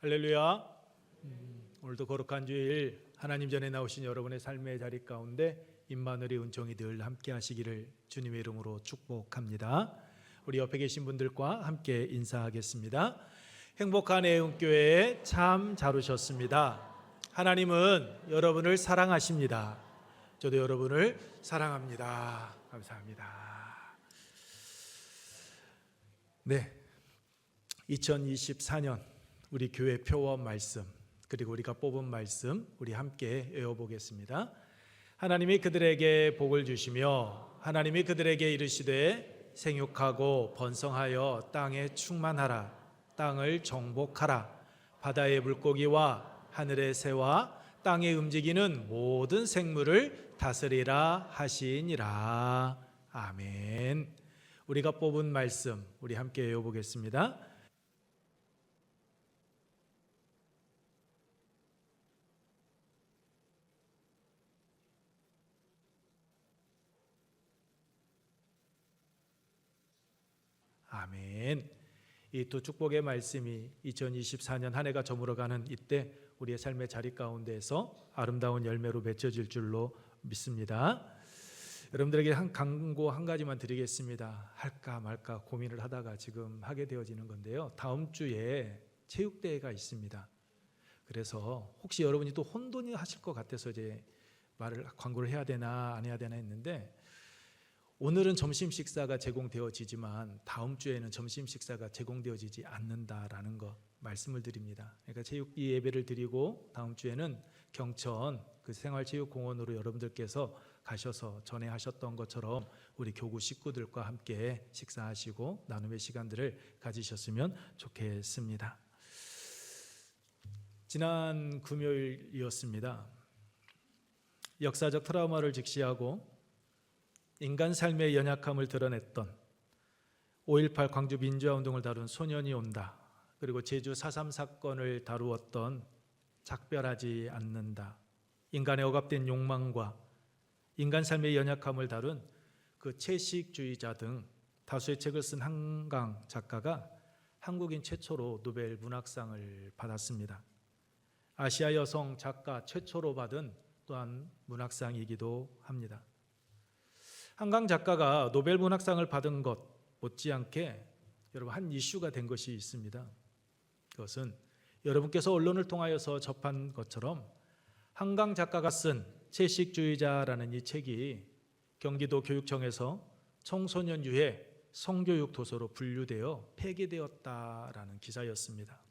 할렐루야. 오늘도 거룩한 주일 하나님 전에 나오신 여러분의 삶의 자리 가운데 임마누엘의 은총이 늘 함께 하시기를 주님의 이름으로 축복합니다. 우리 옆에 계신 분들과 함께 인사하겠습니다. 행복한 애음교회에 참 잘 오셨습니다. 하나님은 여러분을 사랑하십니다. 저도 여러분을 사랑합니다. 감사합니다. 네, 2024년 우리 교회 표원 말씀 그리고 우리가 뽑은 말씀 우리 함께 외워보겠습니다. 하나님이 그들에게 복을 주시며 하나님이 그들에게 이르시되 생육하고 번성하여 땅에 충만하라. 땅을 정복하라. 바다의 물고기와 하늘의 새와 땅에 움직이는 모든 생물을 다스리라 하시니라. 아멘. 우리가 뽑은 말씀 우리 함께 외워보겠습니다. 아멘. 이 두 축복의 말씀이 2024년 한 해가 저물어가는 이때 우리의 삶의 자리 가운데에서 아름다운 열매로 맺혀질 줄로 믿습니다. 여러분들에게 강고 한 가지만 드리겠습니다. 할까 말까 고민을 하다가 지금 하게 되어지는 건데요. 다음 주에 체육대회가 있습니다. 그래서 혹시 여러분이 또 혼돈이 하실 것 같아서 이제 광고를 해야 되나 안 해야 되나 했는데, 오늘은 점심 식사가 제공되어지지만 다음 주에는 점심 식사가 제공되어지지 않는다라는 거 말씀을 드립니다. 그러니까 체육비 예배를 드리고 다음 주에는 경천 그 생활체육공원으로 여러분들께서 가셔서 전에 하셨던 것처럼 우리 교구 식구들과 함께 식사하시고 나눔의 시간들을 가지셨으면 좋겠습니다. 지난 금요일이었습니다. 역사적 트라우마를 직시하고 인간 삶의 연약함을 드러냈던 5.18 광주 민주화운동을 다룬 소년이 온다, 그리고 제주 4.3 사건을 다루었던 작별하지 않는다, 인간의 억압된 욕망과 인간 삶의 연약함을 다룬 그 채식주의자 등 다수의 책을 쓴 한강 작가가 한국인 최초로 노벨 문학상을 받았습니다. 아시아 여성 작가 최초로 받은 또한 문학상이기도 합니다. 한강 작가가 노벨 문학상을 받은 것 못지않게 여러분 한 이슈가 된 것이 있습니다. 그것은 여러분께서 언론을 통하여서 접한 것처럼 한강 작가가 쓴 채식주의자라는 이 책이 경기도 교육청에서 청소년 유해 성교육 도서로 분류되어 폐기되었다라는 기사였습니다.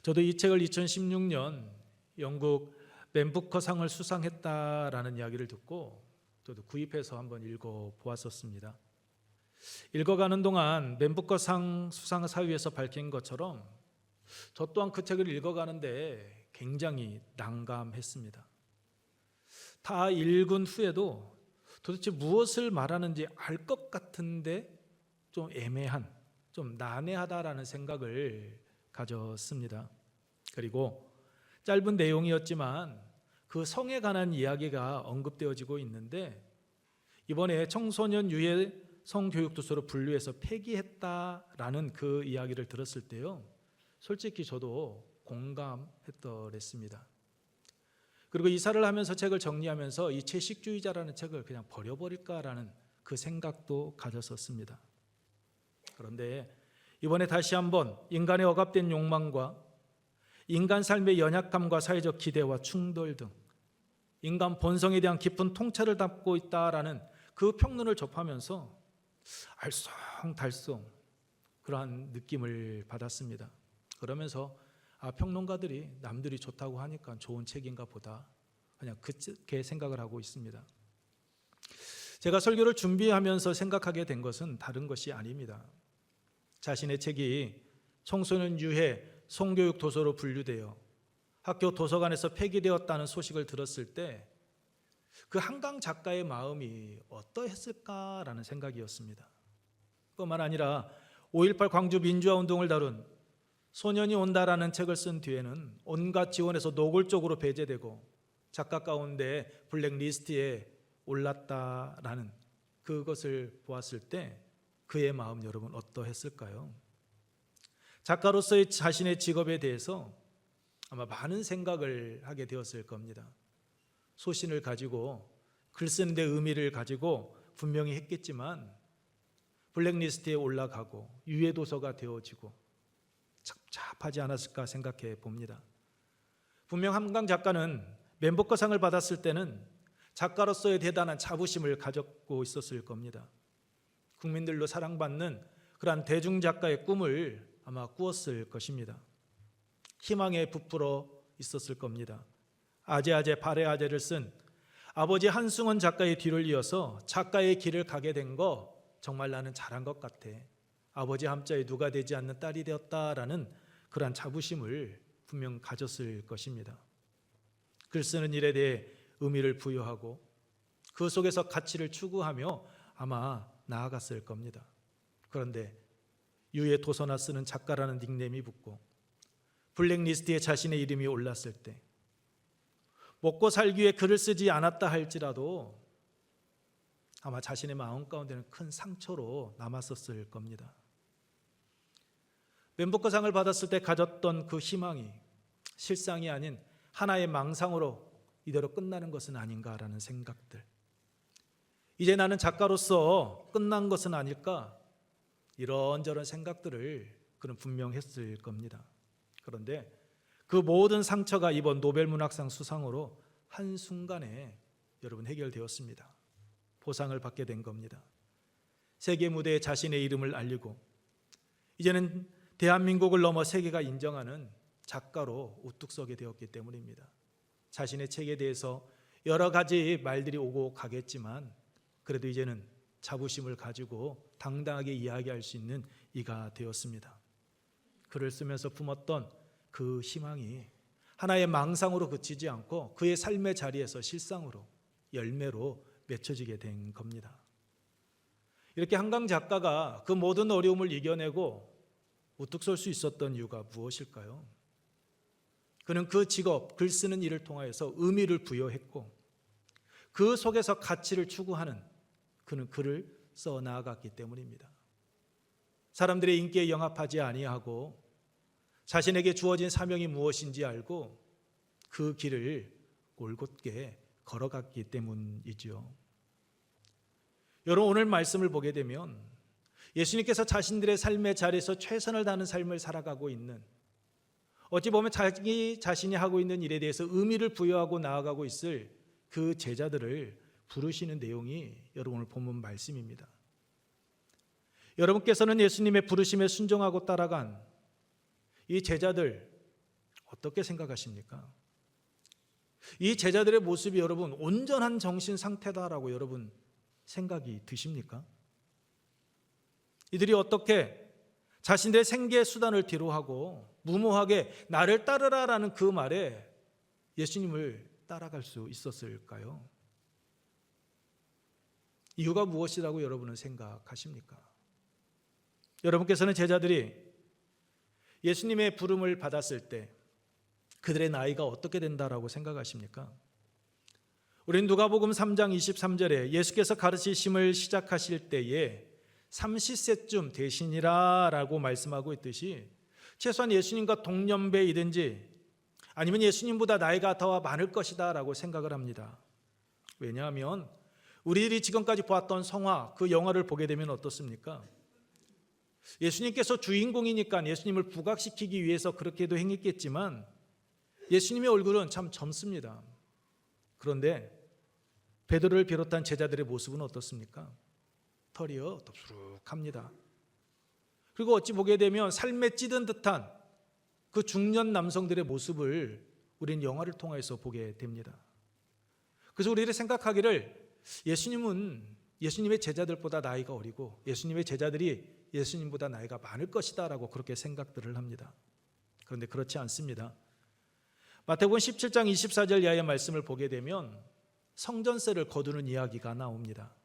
저도 이 책을 2016년 영국 맨부커상을 수상했다라는 이야기를 듣고 저도 구입해서 한번 읽어보았었습니다. 읽어가는 동안 맨부커상 수상 사유에서 밝힌 것처럼 저 또한 그 책을 읽어가는데 굉장히 난감했습니다. 다 읽은 후에도 도대체 무엇을 말하는지 알 것 같은데 좀 애매한, 좀 난해하다라는 생각을 가졌습니다. 그리고 짧은 내용이었지만 그 성에 관한 이야기가 언급되어지고 있는데, 이번에 청소년 유해 성교육 도서로 분류해서 폐기했다라는 그 이야기를 들었을 때요, 솔직히 저도 공감했더랬습니다. 그리고 이사를 하면서 책을 정리하면서 이 채식주의자라는 책을 그냥 버려버릴까라는 그 생각도 가졌었습니다. 그런데 이번에 다시 한번 인간의 억압된 욕망과 인간 삶의 연약함과 사회적 기대와 충돌 등 인간 본성에 대한 깊은 통찰을 담고 있다라는 그 평론을 접하면서 알쏭달쏭 그러한 느낌을 받았습니다. 그러면서 평론가들이 남들이 좋다고 하니까 좋은 책인가 보다, 그냥 그렇게 생각을 하고 있습니다. 제가 설교를 준비하면서 생각하게 된 것은 다른 것이 아닙니다. 자신의 책이 청소년 유해 성교육 도서로 분류되어 학교 도서관에서 폐기되었다는 소식을 들었을 때 그 한강 작가의 마음이 어떠했을까라는 생각이었습니다. 뿐만 아니라 5.18 광주 민주화운동을 다룬 소년이 온다라는 책을 쓴 뒤에는 온갖 지원에서 노골적으로 배제되고 작가 가운데 블랙리스트에 올랐다라는 그것을 보았을 때 그의 마음 여러분 어떠했을까요? 작가로서의 자신의 직업에 대해서 아마 많은 생각을 하게 되었을 겁니다. 소신을 가지고 글 쓰는데 의미를 가지고 분명히 했겠지만 블랙리스트에 올라가고 유해 도서가 되어지고 착잡하지 않았을까 생각해 봅니다. 분명 한강 작가는 맨버커상을 받았을 때는 작가로서의 대단한 자부심을 가졌고 있었을 겁니다. 국민들로 사랑받는 그러한 대중작가의 꿈을 아마 꾸었을 것입니다. 희망에 부풀어 있었을 겁니다. 아제아제 발해아제를 쓴 아버지 한승원 작가의 뒤를 이어서 작가의 길을 가게 된 거 정말 나는 잘한 것 같아. 아버지 함자에 누가 되지 않는 딸이 되었다라는 그러한 자부심을 분명 가졌을 것입니다. 글 쓰는 일에 대해 의미를 부여하고 그 속에서 가치를 추구하며 아마 나아갔을 겁니다. 그런데 유해 도서나 쓰는 작가라는 닉네임이 붙고 블랙리스트에 자신의 이름이 올랐을 때 먹고 살기 위해 글을 쓰지 않았다 할지라도 아마 자신의 마음 가운데는 큰 상처로 남았었을 겁니다. 맨버커상을 받았을 때 가졌던 그 희망이 실상이 아닌 하나의 망상으로 이대로 끝나는 것은 아닌가라는 생각들, 이제 나는 작가로서 끝난 것은 아닐까, 이런저런 생각들을 그는 분명했을 겁니다. 그런데 그 모든 상처가 이번 노벨문학상 수상으로 한순간에 여러분 해결되었습니다. 보상을 받게 된 겁니다. 세계 무대에 자신의 이름을 알리고 이제는 대한민국을 넘어 세계가 인정하는 작가로 우뚝 서게 되었기 때문입니다. 자신의 책에 대해서 여러 가지 말들이 오고 가겠지만 그래도 이제는 자부심을 가지고 당당하게 이야기할 수 있는 이가 되었습니다. 글을 쓰면서 품었던 그 희망이 하나의 망상으로 그치지 않고 그의 삶의 자리에서 실상으로 열매로 맺혀지게 된 겁니다. 이렇게 한강 작가가 그 모든 어려움을 이겨내고 우뚝 설 수 있었던 이유가 무엇일까요? 그는 그 직업, 글 쓰는 일을 통하여서 의미를 부여했고 그 속에서 가치를 추구하는 그는 글을 써 나아갔기 때문입니다. 사람들의 인기에 영합하지 아니하고 자신에게 주어진 사명이 무엇인지 알고 그 길을 올곧게 걸어갔기 때문이죠. 여러분, 오늘 말씀을 보게 되면 예수님께서 자신들의 삶의 자리에서 최선을 다하는 삶을 살아가고 있는, 어찌 보면 자기 자신이 하고 있는 일에 대해서 의미를 부여하고 나아가고 있을 그 제자들을 부르시는 내용이 여러분 오늘 본문 말씀입니다. 여러분께서는 예수님의 부르심에 순종하고 따라간 이 제자들 어떻게 생각하십니까? 이 제자들의 모습이 여러분 온전한 정신 상태다라고 여러분 생각이 드십니까? 이들이 어떻게 자신들의 생계 수단을 뒤로하고 무모하게 나를 따르라라는 그 말에 예수님을 따라갈 수 있었을까요? 이유가 무엇이라고 여러분은 생각하십니까? 여러분께서는 제자들이 예수님의 부름을 받았을 때 그들의 나이가 어떻게 된다라고 생각하십니까? 우리는 누가복음 3장 23절에 예수께서 가르치심을 시작하실 때에 30세쯤 되시니라 라고 말씀하고 있듯이 최소한 예수님과 동년배이든지 아니면 예수님보다 나이가 더 많을 것이다 라고 생각을 합니다. 왜냐하면 우리들이 지금까지 보았던 성화, 그 영화를 보게 되면 어떻습니까? 예수님께서 주인공이니까 예수님을 부각시키기 위해서 그렇게도 행했겠지만 예수님의 얼굴은 참 젊습니다. 그런데 베드로를 비롯한 제자들의 모습은 어떻습니까? 털이요 덥수룩합니다. 그리고 어찌 보게 되면 삶에 찌든 듯한 그 중년 남성들의 모습을 우리는 영화를 통해서 보게 됩니다. 그래서 우리들이 생각하기를 예수님은 예수님의 제자들보다 나이가 어리고 예수님의 제자들이 예수님보다 나이가 많을 것이다 라고 그렇게 생각들을 합니다. 그런데 그렇지 않습니다. 마태복음 17장 24절 이하의 말씀을 보게 되면 성전세를 거두는 이야기가 나옵니다.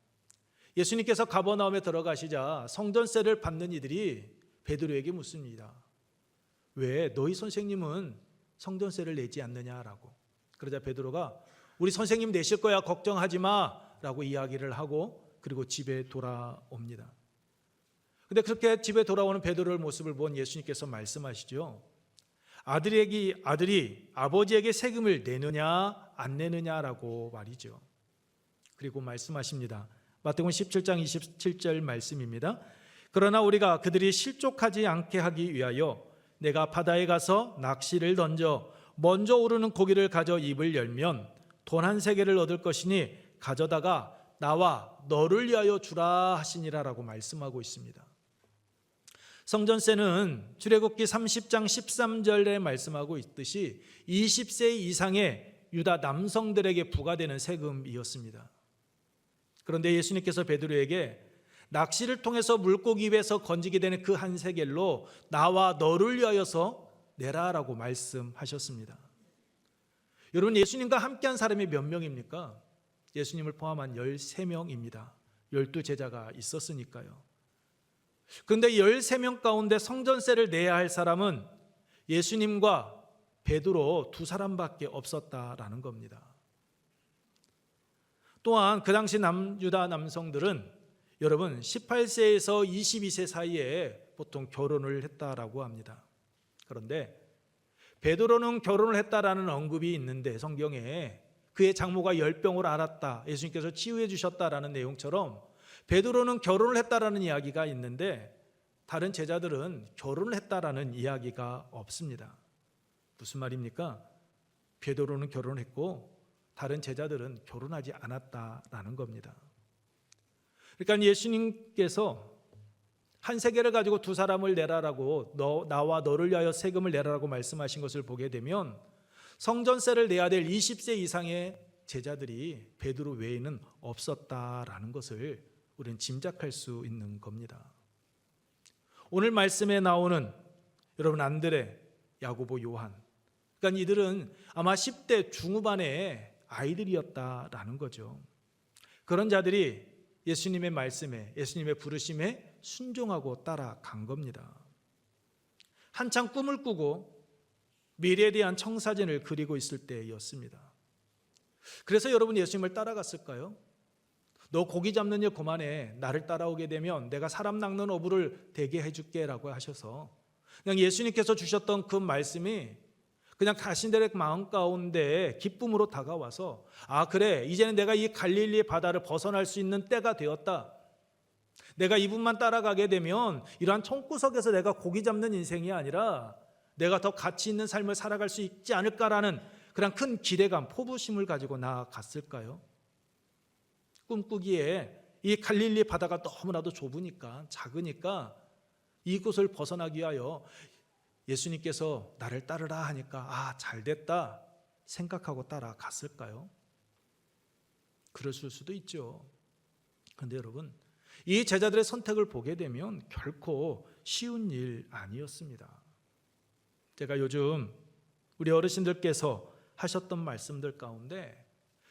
예수님께서 가버나움에 들어가시자 성전세를 받는 이들이 베드로에게 묻습니다. 왜 너희 선생님은 성전세를 내지 않느냐라고. 그러자 베드로가 우리 선생님 내실 거야 걱정하지 마 라고 이야기를 하고 그리고 집에 돌아옵니다. 근데 그렇게 집에 돌아오는 베드로의 모습을 본 예수님께서 말씀하시죠. 아들이 아버지에게 세금을 내느냐 안 내느냐라고 말이죠. 그리고 말씀하십니다. 마태복음 17장 27절 말씀입니다. 그러나 우리가 그들이 실족하지 않게 하기 위하여 내가 바다에 가서 낚시를 던져 먼저 오르는 고기를 가져 입을 열면 돈 한 세겔을 얻을 것이니 가져다가 나와 너를 위하여 주라 하시니라라고 말씀하고 있습니다. 성전세는 출애굽기 30장 13절에 말씀하고 있듯이 20세 이상의 유다 남성들에게 부과되는 세금이었습니다. 그런데 예수님께서 베드로에게 낚시를 통해서 물고기 입에서 건지게 되는 그 한 세겔로 나와 너를 위하여서 내라라고 말씀하셨습니다. 여러분, 예수님과 함께한 사람이 몇 명입니까? 예수님을 포함한 13명입니다. 12제자가 있었으니까요. 그런데 13명 가운데 성전세를 내야 할 사람은 예수님과 베드로 두 사람밖에 없었다라는 겁니다. 또한 그 당시 유다 남성들은 여러분 18세에서 22세 사이에 보통 결혼을 했다라고 합니다. 그런데 베드로는 결혼을 했다라는 언급이 있는데 성경에 그의 장모가 열병을 앓았다, 예수님께서 치유해 주셨다라는 내용처럼 베드로는 결혼을 했다라는 이야기가 있는데 다른 제자들은 결혼을 했다라는 이야기가 없습니다. 무슨 말입니까? 베드로는 결혼했고 다른 제자들은 결혼하지 않았다라는 겁니다. 그러니까 예수님께서 한 세겔을 가지고 두 사람을 내라라고 나와 너를 위하여 세금을 내라라고 말씀하신 것을 보게 되면 성전세를 내야 될 20세 이상의 제자들이 베드로 외에는 없었다라는 것을 우리는 짐작할 수 있는 겁니다. 오늘 말씀에 나오는 여러분 안드레, 야고보, 요한, 그러니까 이들은 아마 10대 중후반의 아이들이었다라는 거죠. 그런 자들이 예수님의 말씀에, 예수님의 부르심에 순종하고 따라간 겁니다. 한창 꿈을 꾸고 미래에 대한 청사진을 그리고 있을 때였습니다. 그래서 여러분 예수님을 따라갔을까요? 너 고기 잡는 일 그만해, 나를 따라오게 되면 내가 사람 낚는 어부를 되게 해줄게 라고 하셔서 그냥 예수님께서 주셨던 그 말씀이 그냥 자신들의 마음 가운데 기쁨으로 다가와서 아 그래, 이제는 내가 이 갈릴리 바다를 벗어날 수 있는 때가 되었다. 내가 이분만 따라가게 되면 이러한 총구석에서 내가 고기 잡는 인생이 아니라 내가 더 가치 있는 삶을 살아갈 수 있지 않을까라는 그런 큰 기대감, 포부심을 가지고 나아갔을까요? 꿈꾸기에 이 갈릴리 바다가 너무나도 좁으니까, 작으니까 이곳을 벗어나기 위하여 예수님께서 나를 따르라 하니까 아 잘됐다 생각하고 따라갔을까요? 그랬을 수도 있죠. 그런데 여러분 이 제자들의 선택을 보게 되면 결코 쉬운 일 아니었습니다. 제가 요즘 우리 어르신들께서 하셨던 말씀들 가운데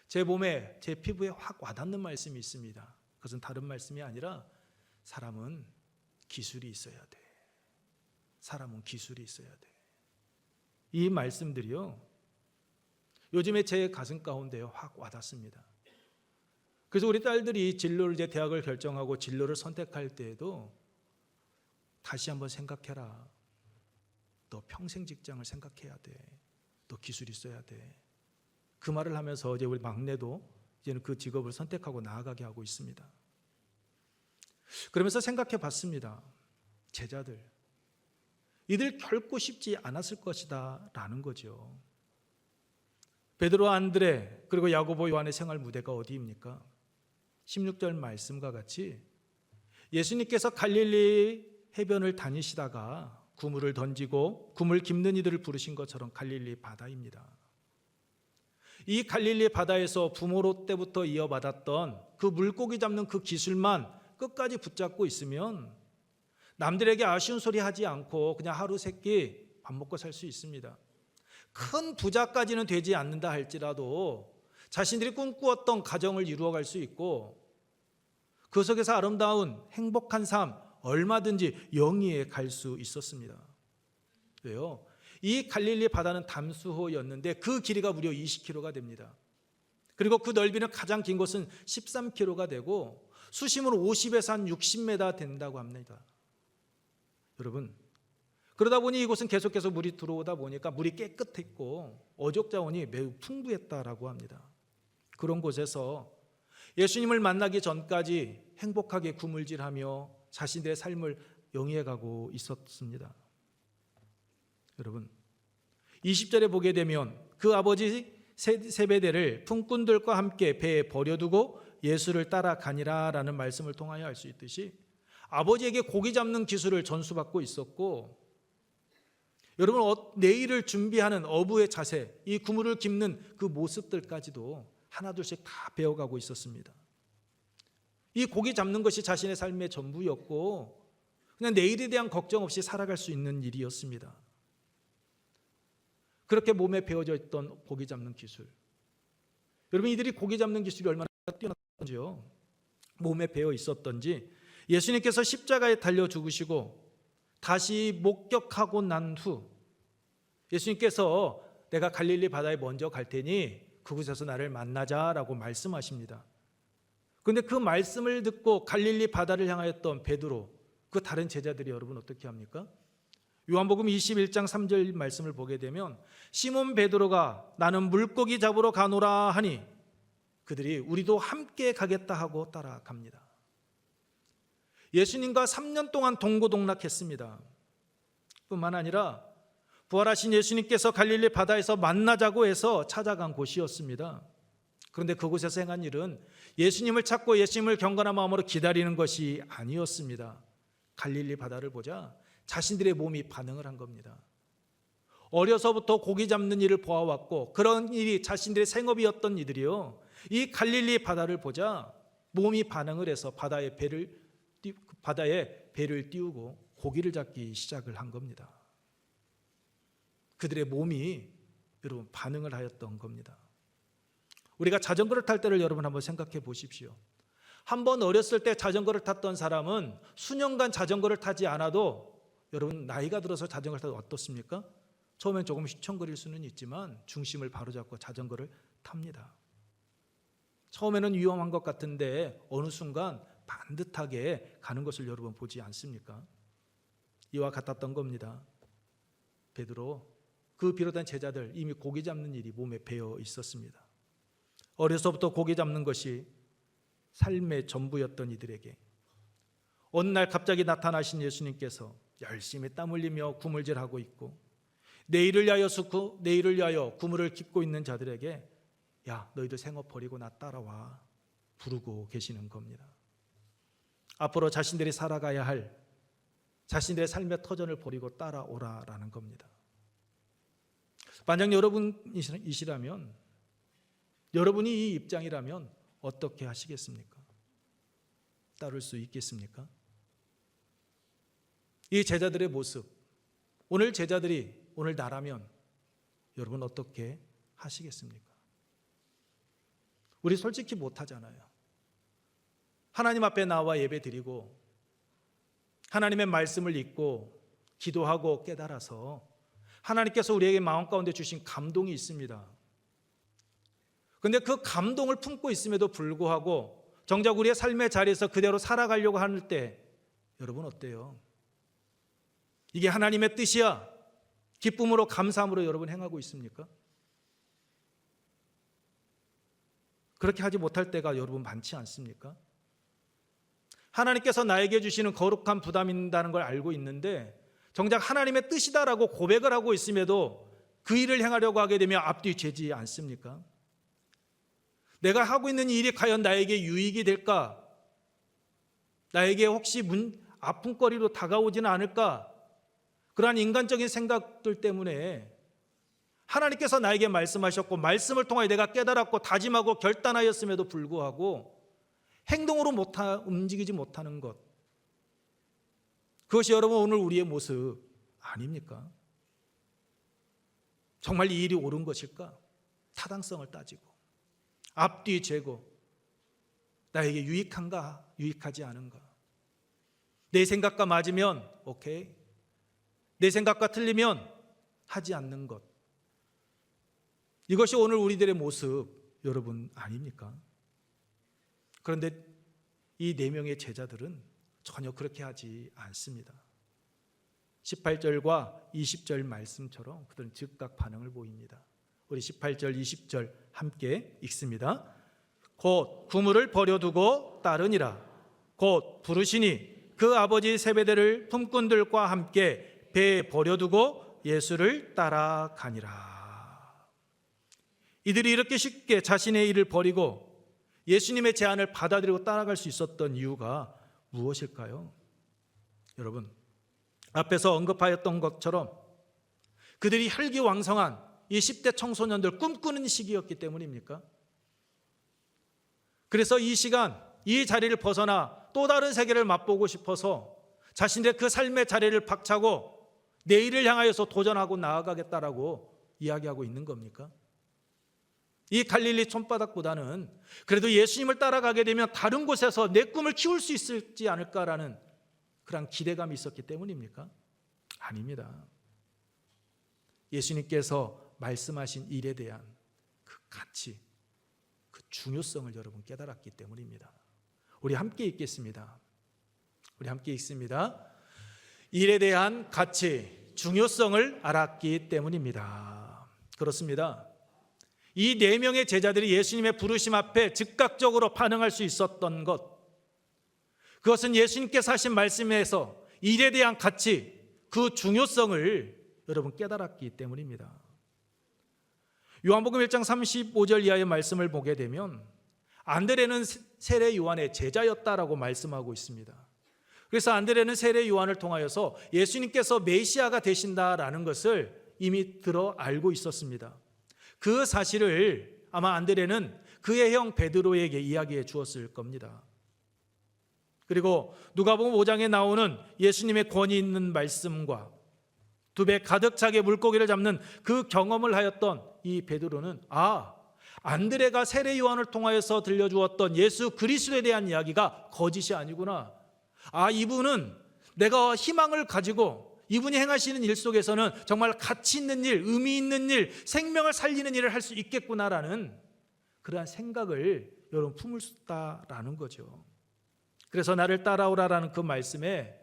제 몸에, 제 피부에 확 와닿는 말씀이 있습니다. 그것은 다른 말씀이 아니라 사람은 기술이 있어야 돼. 사람은 기술이 있어야 돼. 이 말씀들이요 요즘에 제 가슴 가운데 확 와닿습니다. 그래서 우리 딸들이 진로를 이제 대학을 결정하고 진로를 선택할 때에도 다시 한번 생각해라. 너 평생 직장을 생각해야 돼. 너 기술이 있어야 돼. 그 말을 하면서 이제 우리 막내도 이제는 그 직업을 선택하고 나아가게 하고 있습니다. 그러면서 생각해 봤습니다. 제자들, 이들 결코 쉽지 않았을 것이다 라는 거죠. 베드로, 안드레 그리고 야고보, 요한의 생활 무대가 어디입니까? 16절 말씀과 같이 예수님께서 갈릴리 해변을 다니시다가 그물을 던지고 그물 깁는 이들을 부르신 것처럼 갈릴리 바다입니다. 이 갈릴리 바다에서 부모로 때부터 이어받았던 그 물고기 잡는 그 기술만 끝까지 붙잡고 있으면 남들에게 아쉬운 소리 하지 않고 그냥 하루 세끼 밥 먹고 살 수 있습니다. 큰 부자까지는 되지 않는다 할지라도 자신들이 꿈꾸었던 가정을 이루어갈 수 있고 그 속에서 아름다운 행복한 삶 얼마든지 영위에 갈 수 있었습니다. 왜요? 이 갈릴리 바다는 담수호였는데 그 길이가 무려 20km가 됩니다. 그리고 그 넓이는 가장 긴 곳은 13km가 되고 수심은 50에서 한 60m 된다고 합니다. 여러분, 그러다 보니 이곳은 계속해서 물이 들어오다 보니까 물이 깨끗했고 어족 자원이 매우 풍부했다라고 합니다. 그런 곳에서 예수님을 만나기 전까지 행복하게 구물질하며 자신들의 삶을 영위해가고 있었습니다. 여러분, 20절에 보게 되면 그 아버지 세베대를 품꾼들과 함께 배에 버려두고 예수를 따라가니라라는 말씀을 통하여 알 수 있듯이 아버지에게 고기 잡는 기술을 전수받고 있었고, 여러분, 내일을 준비하는 어부의 자세, 이 그물을 깁는 그 모습들까지도 하나둘씩 다 배워가고 있었습니다. 이 고기 잡는 것이 자신의 삶의 전부였고 그냥 내일에 대한 걱정 없이 살아갈 수 있는 일이었습니다. 그렇게 몸에 배워져 있던 고기 잡는 기술, 여러분, 이들이 고기 잡는 기술이 얼마나 뛰어났던지요, 몸에 배어 있었던지 예수님께서 십자가에 달려 죽으시고 다시 목격하고 난 후 예수님께서 내가 갈릴리 바다에 먼저 갈 테니 그곳에서 나를 만나자라고 말씀하십니다. 그런데 그 말씀을 듣고 갈릴리 바다를 향하였던 베드로, 그 다른 제자들이 여러분 어떻게 합니까? 요한복음 21장 3절 말씀을 보게 되면 시몬 베드로가 나는 물고기 잡으러 가노라 하니 그들이 우리도 함께 가겠다 하고 따라갑니다. 예수님과 3년 동안 동고동락했습니다. 뿐만 아니라 부활하신 예수님께서 갈릴리 바다에서 만나자고 해서 찾아간 곳이었습니다. 그런데 그곳에서 행한 일은 예수님을 찾고 예수님을 경건한 마음으로 기다리는 것이 아니었습니다. 갈릴리 바다를 보자 자신들의 몸이 반응을 한 겁니다. 어려서부터 고기 잡는 일을 보아왔고 그런 일이 자신들의 생업이었던 이들이요, 이 갈릴리 바다를 보자 몸이 반응을 해서 바다에 배를 띄우고 고기를 잡기 시작을 한 겁니다. 그들의 몸이 여러분 반응을 하였던 겁니다. 우리가 자전거를 탈 때를 여러분 한번 생각해 보십시오. 한번 어렸을 때 자전거를 탔던 사람은 수년간 자전거를 타지 않아도 여러분 나이가 들어서 자전거를 타도 어떻습니까? 처음엔 조금 휘청거릴 수는 있지만 중심을 바로잡고 자전거를 탑니다. 처음에는 위험한 것 같은데 어느 순간 반듯하게 가는 것을 여러분 보지 않습니까? 이와 같았던 겁니다. 베드로, 그 비롯한 제자들 이미 고기 잡는 일이 몸에 배어 있었습니다. 어려서부터 고기 잡는 것이 삶의 전부였던 이들에게 어느 날 갑자기 나타나신 예수님께서 열심히 땀 흘리며 구물질하고 있고 내일을 위하여 구물을 깁고 있는 자들에게 야, 너희들 생업 버리고 나 따라와 부르고 계시는 겁니다. 앞으로 자신들이 살아가야 할 자신들의 삶의 터전을 버리고 따라오라라는 겁니다. 만약 여러분이시라면, 여러분이 이 입장이라면 어떻게 하시겠습니까? 따를 수 있겠습니까? 이 제자들의 모습, 오늘 제자들이 오늘 나라면 여러분 어떻게 하시겠습니까? 우리 솔직히 못하잖아요. 하나님 앞에 나와 예배 드리고 하나님의 말씀을 읽고 기도하고 깨달아서 하나님께서 우리에게 마음 가운데 주신 감동이 있습니다. 그런데 그 감동을 품고 있음에도 불구하고 정작 우리의 삶의 자리에서 그대로 살아가려고 할 때 여러분 어때요? 이게 하나님의 뜻이야? 기쁨으로 감사함으로 여러분 행하고 있습니까? 그렇게 하지 못할 때가 여러분 많지 않습니까? 하나님께서 나에게 주시는 거룩한 부담이 있다는 걸 알고 있는데 정작 하나님의 뜻이다라고 고백을 하고 있음에도 그 일을 행하려고 하게 되면 앞뒤 죄지 않습니까? 내가 하고 있는 일이 과연 나에게 유익이 될까? 나에게 혹시 아픔거리로 다가오지는 않을까? 그러한 인간적인 생각들 때문에 하나님께서 나에게 말씀하셨고 말씀을 통하여 내가 깨달았고 다짐하고 결단하였음에도 불구하고 행동으로 움직이지 못하는 것, 그것이 여러분 오늘 우리의 모습 아닙니까? 정말 이 일이 옳은 것일까? 타당성을 따지고 앞뒤 재고 나에게 유익한가 유익하지 않은가, 내 생각과 맞으면 오케이, 내 생각과 틀리면 하지 않는 것, 이것이 오늘 우리들의 모습 여러분 아닙니까? 그런데 이 4명의 제자들은 전혀 그렇게 하지 않습니다. 18절과 20절 말씀처럼 그들은 즉각 반응을 보입니다. 우리 18절, 20절 함께 읽습니다. 곧 구물을 버려두고 따르니라. 곧 부르시니 그 아버지 세베대를 품꾼들과 함께 배에 버려두고 예수를 따라가니라. 이들이 이렇게 쉽게 자신의 일을 버리고 예수님의 제안을 받아들이고 따라갈 수 있었던 이유가 무엇일까요? 여러분, 앞에서 언급하였던 것처럼 그들이 혈기왕성한 이 10대 청소년들 꿈꾸는 시기였기 때문입니까? 그래서 이 시간, 이 자리를 벗어나 또 다른 세계를 맛보고 싶어서 자신의 그 삶의 자리를 박차고 내일을 향하여서 도전하고 나아가겠다라고 이야기하고 있는 겁니까? 이 갈릴리 손바닥보다는 그래도 예수님을 따라가게 되면 다른 곳에서 내 꿈을 키울 수 있지 않을까라는 그런 기대감이 있었기 때문입니까? 아닙니다. 예수님께서 말씀하신 일에 대한 그 가치, 그 중요성을 여러분 깨달았기 때문입니다. 우리 함께 읽겠습니다. 우리 함께 읽습니다. 일에 대한 가치, 중요성을 알았기 때문입니다. 그렇습니다. 이 4명의 제자들이 예수님의 부르심 앞에 즉각적으로 반응할 수 있었던 것, 그것은 예수님께서 하신 말씀에서 일에 대한 가치, 그 중요성을 여러분 깨달았기 때문입니다. 요한복음 1장 35절 이하의 말씀을 보게 되면 안드레는 세례 요한의 제자였다라고 말씀하고 있습니다. 그래서 안드레는 세례 요한을 통하여서 예수님께서 메시아가 되신다라는 것을 이미 들어 알고 있었습니다. 그 사실을 아마 안드레는 그의 형 베드로에게 이야기해 주었을 겁니다. 그리고 누가복음 5장에 나오는 예수님의 권위 있는 말씀과 2배 가득 차게 물고기를 잡는 그 경험을 하였던 이 베드로는 안드레가 세례 요한을 통하여서 들려주었던 예수 그리스도에 대한 이야기가 거짓이 아니구나. 이분은 내가 희망을 가지고 이분이 행하시는 일 속에서는 정말 가치 있는 일, 의미 있는 일, 생명을 살리는 일을 할 수 있겠구나라는 그러한 생각을 여러분 품을 수 있다라는 거죠. 그래서 나를 따라오라라는 그 말씀에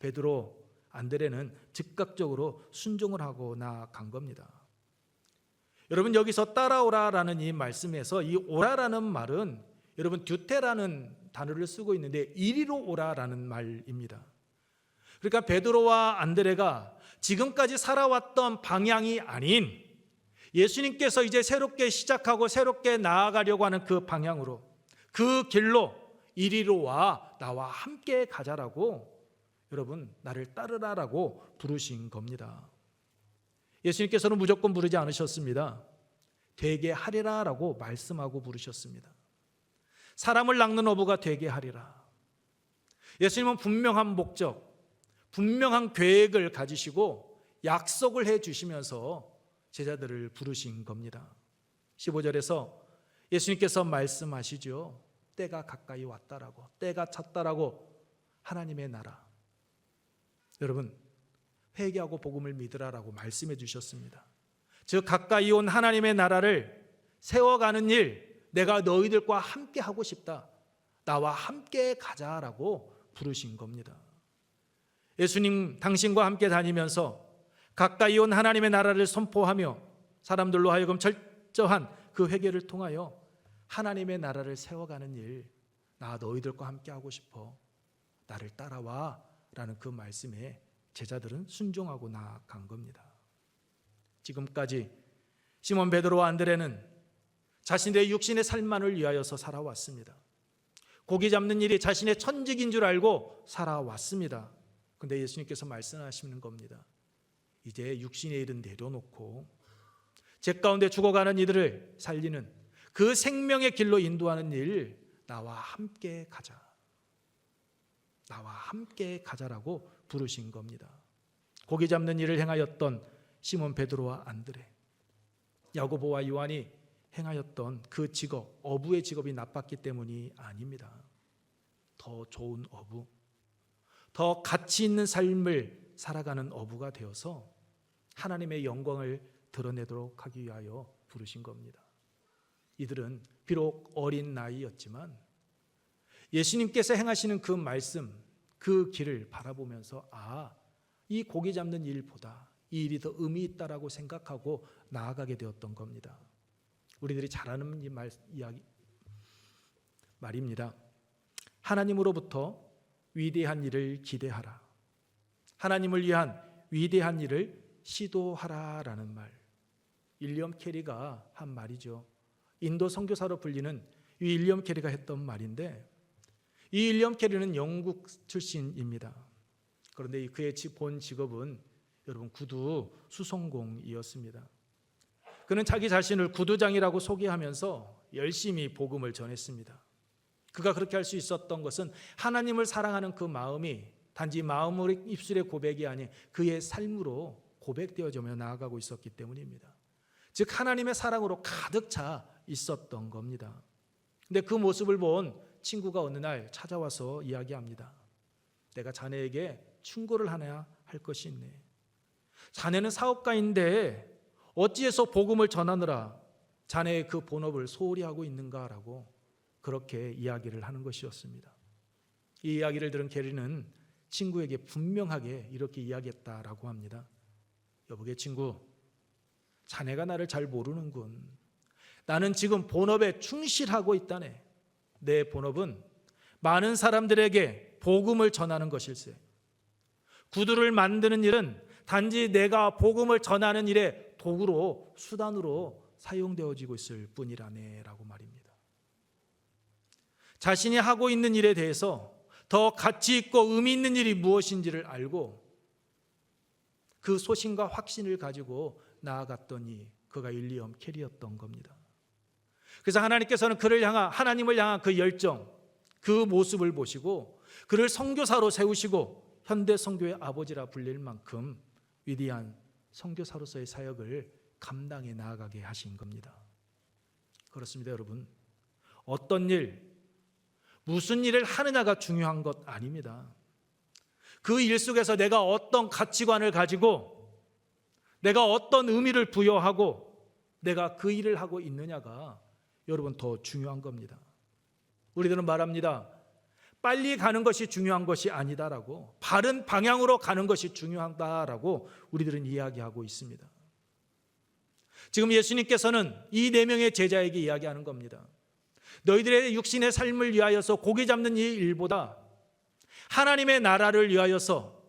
베드로, 안드레는 즉각적으로 순종을 하고 나아간 겁니다. 여러분, 여기서 따라오라라는 이 말씀에서 이 오라라는 말은 여러분 듀테라는 단어를 쓰고 있는데 이리로 오라라는 말입니다. 그러니까 베드로와 안드레가 지금까지 살아왔던 방향이 아닌 예수님께서 이제 새롭게 시작하고 새롭게 나아가려고 하는 그 방향으로, 그 길로 이리로 와 나와 함께 가자라고, 여러분 나를 따르라라고 부르신 겁니다. 예수님께서는 무조건 부르지 않으셨습니다. 되게 하리라라고 말씀하고 부르셨습니다. 사람을 낚는 어부가 되게 하리라. 예수님은 분명한 목적, 분명한 계획을 가지시고 약속을 해 주시면서 제자들을 부르신 겁니다. 15절에서 예수님께서 말씀하시죠. 때가 가까이 왔다라고, 때가 찼다라고, 하나님의 나라. 여러분, 회개하고 복음을 믿으라라고 말씀해 주셨습니다. 즉 가까이 온 하나님의 나라를 세워가는 일, 내가 너희들과 함께 하고 싶다. 나와 함께 가자라고 부르신 겁니다. 예수님 당신과 함께 다니면서 가까이 온 하나님의 나라를 선포하며 사람들로 하여금 철저한 그 회개를 통하여 하나님의 나라를 세워가는 일, 나 너희들과 함께 하고 싶어. 나를 따라와 라는 그 말씀에 제자들은 순종하고 나아간 겁니다. 지금까지 시몬 베드로와 안드레는 자신의 육신의 삶만을 위하여서 살아왔습니다. 고기 잡는 일이 자신의 천직인 줄 알고 살아왔습니다. 그런데 예수님께서 말씀하시는 겁니다. 이제 육신의 일은 내려놓고 제 가운데 죽어가는 이들을 살리는 그 생명의 길로 인도하는 일, 나와 함께 가자. 나와 함께 가자라고 부르신 겁니다. 고기 잡는 일을 행하였던 시몬 베드로와 안드레, 야고보와 요한이 행하였던 그 직업, 어부의 직업이 나빴기 때문이 아닙니다. 더 좋은 어부, 더 가치 있는 삶을 살아가는 어부가 되어서 하나님의 영광을 드러내도록 하기 위하여 부르신 겁니다. 이들은 비록 어린 나이였지만 예수님께서 행하시는 그 말씀, 그 길을 바라보면서 이 고기 잡는 일보다 이 일이 더 의미 있다라고 생각하고 나아가게 되었던 겁니다. 우리들이 잘 아는 말입니다. 하나님으로부터 위대한 일을 기대하라. 하나님을 위한 위대한 일을 시도하라라는 말. 윌리엄 캐리가 한 말이죠. 인도 선교사로 불리는 윌리엄 캐리가 했던 말인데, 이 윌리엄 캐리는 영국 출신입니다. 그런데 그의 본 직업은 여러분 구두 수송공이었습니다. 그는 자기 자신을 구두장이라고 소개하면서 열심히 복음을 전했습니다. 그가 그렇게 할 수 있었던 것은 하나님을 사랑하는 그 마음이 단지 마음으로 입술의 고백이 아닌 그의 삶으로 고백되어지며 나아가고 있었기 때문입니다. 즉 하나님의 사랑으로 가득 차 있었던 겁니다. 근데 그 모습을 본 친구가 어느 날 찾아와서 이야기합니다. 내가 자네에게 충고를 하나 할 것이 있네. 자네는 사업가인데 어찌해서 복음을 전하느라 자네의 그 본업을 소홀히 하고 있는가라고 그렇게 이야기를 하는 것이었습니다. 이 이야기를 들은 게리는 친구에게 분명하게 이렇게 이야기했다라고 합니다. 여보게 친구, 자네가 나를 잘 모르는군. 나는 지금 본업에 충실하고 있다네. 내 본업은 많은 사람들에게 복음을 전하는 것일세. 구두를 만드는 일은 단지 내가 복음을 전하는 일의 도구로, 수단으로 사용되어지고 있을 뿐이라네 라고 말입니다. 자신이 하고 있는 일에 대해서 더 가치 있고 의미 있는 일이 무엇인지를 알고 그 소신과 확신을 가지고 나아갔더니 그가 윌리엄 캐리였던 겁니다. 그래서 하나님께서는 하나님을 향한 그 열정, 그 모습을 보시고 그를 선교사로 세우시고 현대 선교의 아버지라 불릴 만큼 위대한 선교사로서의 사역을 감당해 나아가게 하신 겁니다. 그렇습니다, 여러분. 어떤 일, 무슨 일을 하느냐가 중요한 것 아닙니다. 그 일 속에서 내가 어떤 가치관을 가지고 내가 어떤 의미를 부여하고 내가 그 일을 하고 있느냐가 여러분 더 중요한 겁니다. 우리들은 말합니다. 빨리 가는 것이 중요한 것이 아니다라고, 바른 방향으로 가는 것이 중요하다라고 우리들은 이야기하고 있습니다. 지금 예수님께서는 이 4명의 제자에게 이야기하는 겁니다. 너희들의 육신의 삶을 위하여서 고기 잡는 이 일보다 하나님의 나라를 위하여서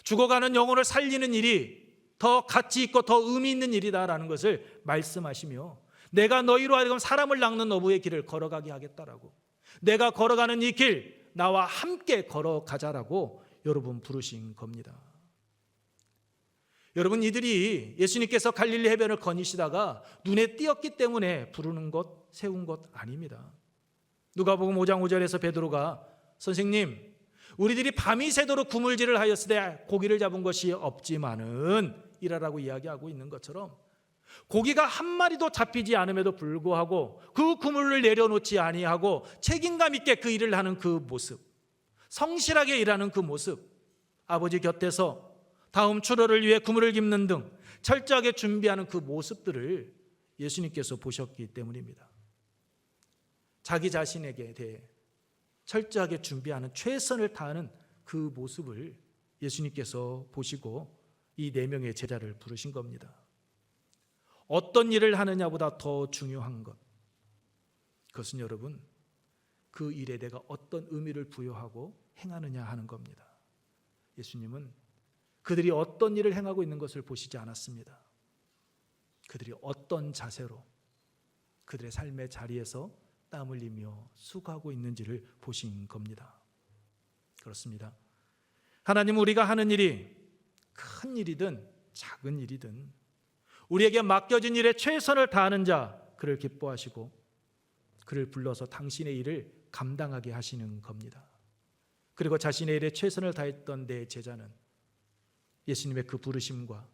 죽어가는 영혼을 살리는 일이 더 가치 있고 더 의미 있는 일이다라는 것을 말씀하시며, 내가 너희로 하여금 사람을 낚는 어부의 길을 걸어가게 하겠다라고, 내가 걸어가는 이 길 나와 함께 걸어가자라고 여러분 부르신 겁니다. 여러분, 이들이 예수님께서 갈릴리 해변을 거니시다가 눈에 띄었기 때문에 부르는 것, 세운 것 아닙니다. 누가복음 5장 5절에서 베드로가 선생님, 우리들이 밤이 새도록 그물질을 하였을 때 고기를 잡은 것이 없지만은 이라라고 이야기하고 있는 것처럼 고기가 한 마리도 잡히지 않음에도 불구하고 그 그물을 내려놓지 아니하고 책임감 있게 그 일을 하는 그 모습, 성실하게 일하는 그 모습, 아버지 곁에서 다음 출하를 위해 그물을 깁는 등 철저하게 준비하는 그 모습들을 예수님께서 보셨기 때문입니다. 자기 자신에게 대해 철저하게 준비하는, 최선을 다하는 그 모습을 예수님께서 보시고 이 4명의 제자를 부르신 겁니다. 어떤 일을 하느냐보다 더 중요한 것, 그것은 여러분 그 일에 내가 어떤 의미를 부여하고 행하느냐 하는 겁니다. 예수님은 그들이 어떤 일을 행하고 있는 것을 보시지 않았습니다. 그들이 어떤 자세로 그들의 삶의 자리에서 땀 흘리며 수고하고 있는지를 보신 겁니다. 그렇습니다. 하나님은 우리가 하는 일이 큰 일이든 작은 일이든 우리에게 맡겨진 일에 최선을 다하는 자, 그를 기뻐하시고 그를 불러서 당신의 일을 감당하게 하시는 겁니다. 그리고 자신의 일에 최선을 다했던 내 제자는 예수님의 그 부르심과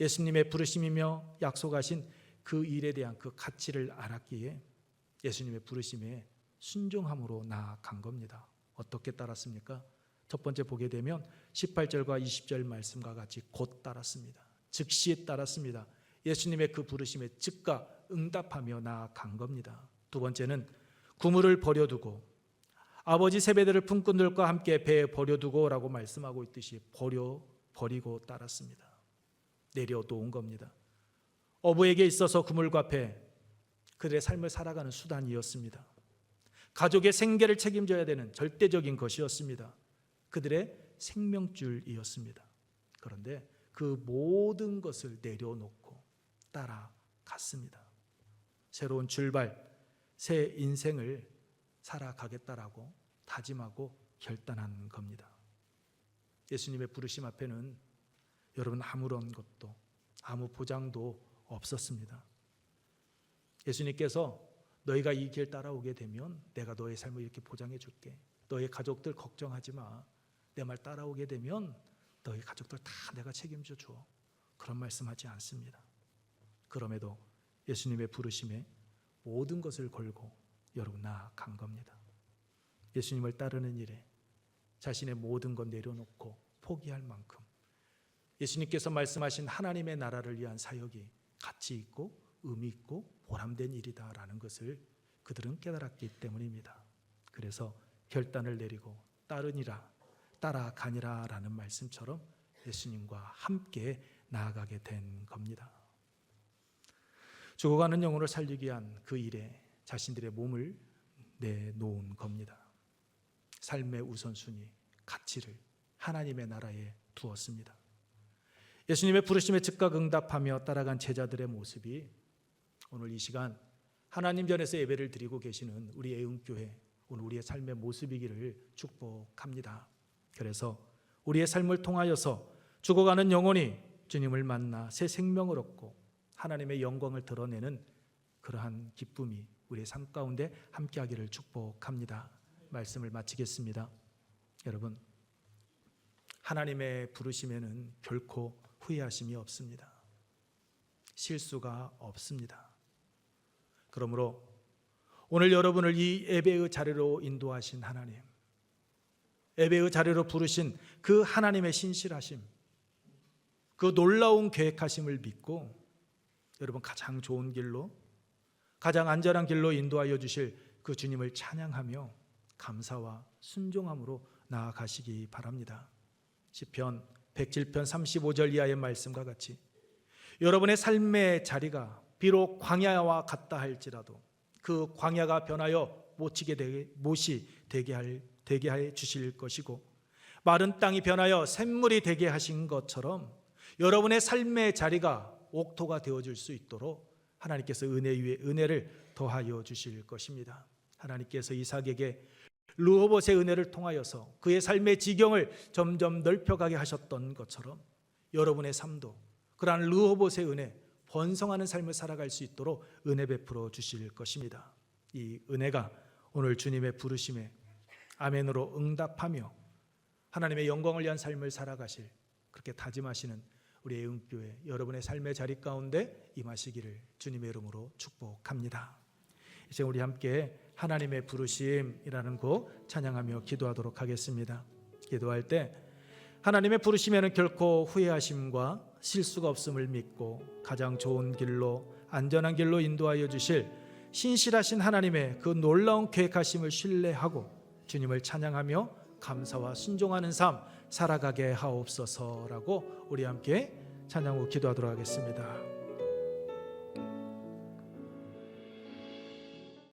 예수님의 부르심이며 약속하신 그 일에 대한 그 가치를 알았기에 예수님의 부르심에 순종함으로 나아간 겁니다. 어떻게 따랐습니까? 첫 번째 보게 되면 18절과 20절 말씀과 같이 곧 따랐습니다. 즉시 따랐습니다. 예수님의 그 부르심에 즉각 응답하며 나아간 겁니다. 두 번째는 그물을 버려두고 아버지 세베대를 품꾼들과 함께 배에 버려두고라고 말씀하고 있듯이 버리고 따랐습니다. 내려놓은 겁니다. 어부에게 있어서 그물과 배, 그들의 삶을 살아가는 수단이었습니다. 가족의 생계를 책임져야 되는 절대적인 것이었습니다. 그들의 생명줄이었습니다. 그런데 그 모든 것을 내려놓고 따라갔습니다. 새로운 출발, 새 인생을 살아가겠다라고 다짐하고 결단한 겁니다. 예수님의 부르심 앞에는 여러분 아무런 것도, 아무 보장도 없었습니다. 예수님께서 너희가 이 길 따라오게 되면 내가 너의 삶을 이렇게 보장해 줄게. 너의 가족들 걱정하지 마. 내 말 따라오게 되면 너희 가족들 다 내가 책임져 줘. 그런 말씀하지 않습니다. 그럼에도 예수님의 부르심에 모든 것을 걸고 여러분 나아간 겁니다. 예수님을 따르는 일에 자신의 모든 것 내려놓고 포기할 만큼 예수님께서 말씀하신 하나님의 나라를 위한 사역이 가치 있고 의미 있고 보람된 일이다라는 것을 그들은 깨달았기 때문입니다. 그래서 결단을 내리고 따라가니라 라는 말씀처럼 예수님과 함께 나아가게 된 겁니다. 죽어가는 영혼을 살리기 위한 그 일에 자신들의 몸을 내놓은 겁니다. 삶의 우선순위, 가치를 하나님의 나라에 두었습니다. 예수님의 부르심에 즉각 응답하며 따라간 제자들의 모습이 오늘 이 시간 하나님 전에서 예배를 드리고 계시는 우리 애흥교회, 오늘 우리의 삶의 모습이기를 축복합니다. 그래서 우리의 삶을 통하여서 죽어가는 영혼이 주님을 만나 새 생명을 얻고 하나님의 영광을 드러내는 그러한 기쁨이 우리의 삶 가운데 함께하기를 축복합니다. 말씀을 마치겠습니다. 여러분, 하나님의 부르심에는 결코 후회하심이 없습니다. 실수가 없습니다. 그러므로 오늘 여러분을 이 예배의 자리로 인도하신 하나님, 예배의 자리로 부르신 그 하나님의 신실하심, 그 놀라운 계획하심을 믿고 여러분 가장 좋은 길로, 가장 안전한 길로 인도하여 주실 그 주님을 찬양하며 감사와 순종함으로 나아가시기 바랍니다. 시편 107편 35절 이하의 말씀과 같이 여러분의 삶의 자리가 비록 광야와 같다 할지라도 그 광야가 변하여 못이 되게 해 주실 것이고 마른 땅이 변하여 샘물이 되게 하신 것처럼 여러분의 삶의 자리가 옥토가 되어줄 수 있도록 하나님께서 은혜 위에 은혜를 더하여 주실 것입니다. 하나님께서 이삭에게 르호봇의 은혜를 통하여서 그의 삶의 지경을 점점 넓혀가게 하셨던 것처럼 여러분의 삶도 그러한 르호봇의 은혜, 번성하는 삶을 살아갈 수 있도록 은혜 베풀어 주실 것입니다. 이 은혜가 오늘 주님의 부르심에 아멘으로 응답하며 하나님의 영광을 위한 삶을 살아가실 그렇게 다짐하시는 우리 애흥교회 여러분의 삶의 자리 가운데 임하시기를 주님의 이름으로 축복합니다. 이제 우리 함께 하나님의 부르심이라는 곡 찬양하며 기도하도록 하겠습니다. 기도할 때 하나님의 부르심에는 결코 후회하심과 실수가 없음을 믿고 가장 좋은 길로 안전한 길로 인도하여 주실 신실하신 하나님의 그 놀라운 계획하심을 신뢰하고 주님을 찬양하며 감사와 순종하는 삶 살아가게 하옵소서라고 우리 함께 찬양 후 기도하도록 하겠습니다.